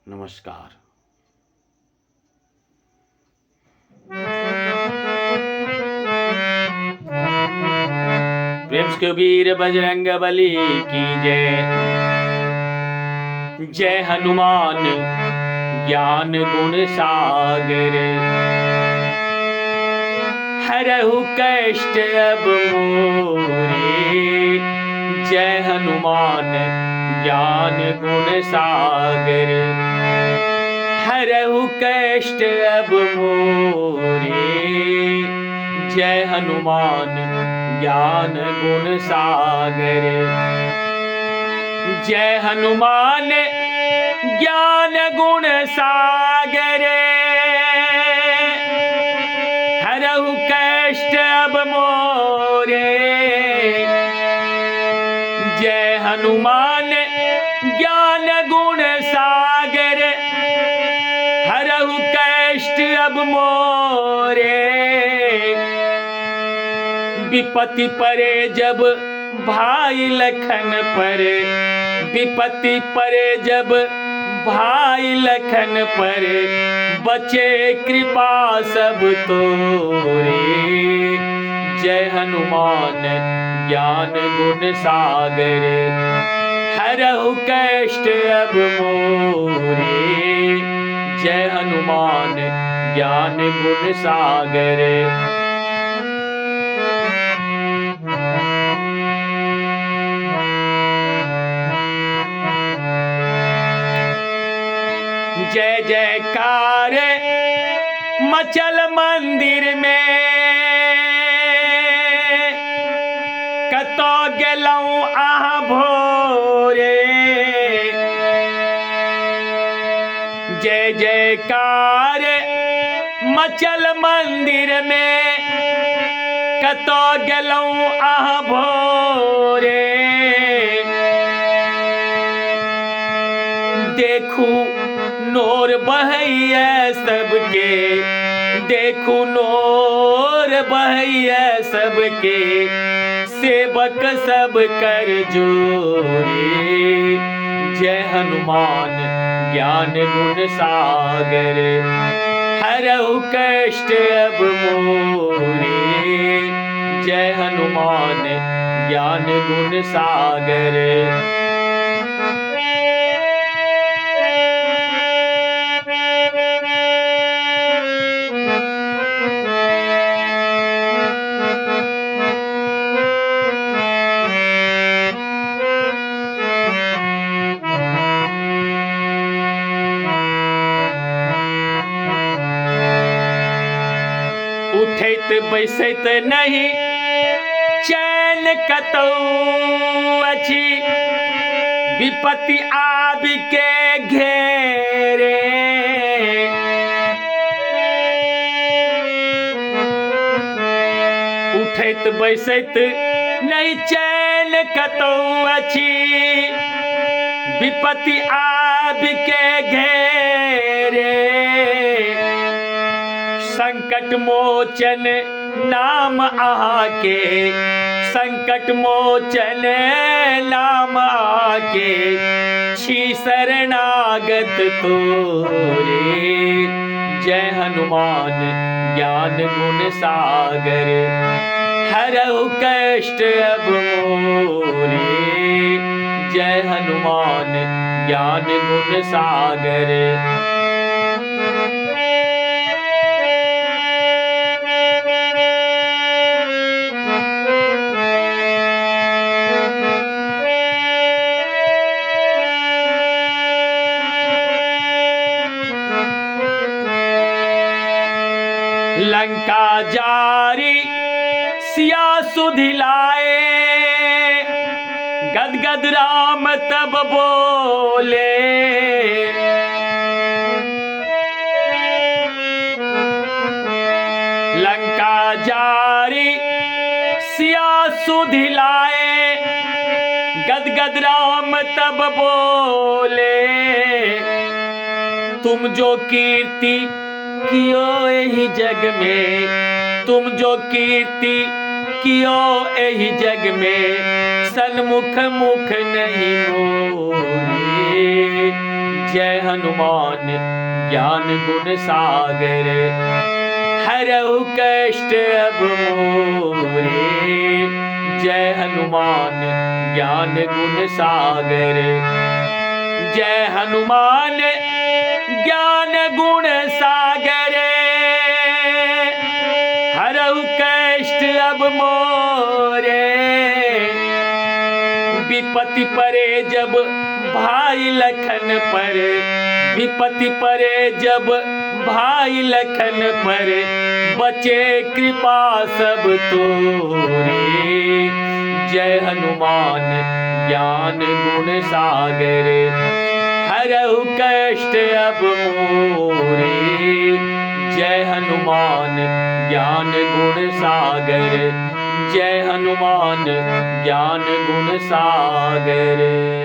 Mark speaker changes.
Speaker 1: नमस्कार। प्रेम से वीर बजरंग बली की जय। जय हनुमान ज्ञान गुण सागर, हरहु कष्ट अब मोरे। जय हनुमान ज्ञान गुण सागर, हरहु कष्ट अब मोरे। जय हनुमान ज्ञान गुण सागर, जय हनुमान ज्ञान गुण सागर, हरहु कष्ट अब मोरे। जय हनुमान ज्ञान गुण सागर, हरहु कष्ट अब मोरे। विपत्ति परे जब भाई लखन पर, विपत्ति परे जब भाई लखन पर, बचे कृपा सब तोरे। जय हनुमान ज्ञान गुण सागर, हरहु कष्ट अब मोरे। जय हनुमान ज्ञान गुण सागर। जय जयकार मचल मंदिर में, कतो गेलऊं आहाँ भोरे। जय जयकार मचल मंदिर में, कतो गेलऊं आहाँ भोरे। देखू नोर बहैया सबके, देखू नोर बहैया सबके, सेवक सब कर जोरे। जय हनुमान ज्ञान गुण सागर, हरहु कष्ट अब मोरे। जय हनुमान ज्ञान गुण सागर। उठैत बैसैत नहीं चैन कतौ अछि, विपत्ति आबि के घेरे। उठैत बैसैत नहीं चैन कतौ अछि, विपत्ति आबि के घेरे। संकट मोचन नाम आहाँ के, संकट मोचन नाम आके, छी शरणागत तोरे। जय हनुमान ज्ञान गुण सागर, हरहु कष्ट अब मोरे। जय हनुमान ज्ञान गुण सागर। लंका जारी सिया सुधिलाए, गदगद राम तब बोले। लंका जारी सिया सुधिलाए, गदगद राम तब बोले। तुम जो कीर्ति कियो एहि जग में, तुम जो कीर्ति कियो एहि जग में, सन्मुख मुख नहीं मोरे। जय हनुमान ज्ञान गुण सागर, हरहु कष्ट अब मोरे। जय हनुमान ज्ञान गुण सागर, जय हनुमान ज्ञान गुण सागर, हरहु कष्ट अब मोरे। विपत्ति परे जब भाई लखन पर, विपत्ति परे जब भाई लखन पर, बचे कृपा सब तोरे। जय हनुमान ज्ञान गुण सागर, हरहु कष्ट अब मोरे। जय हनुमान ज्ञान गुण सागर, जय हनुमान ज्ञान गुण सागर।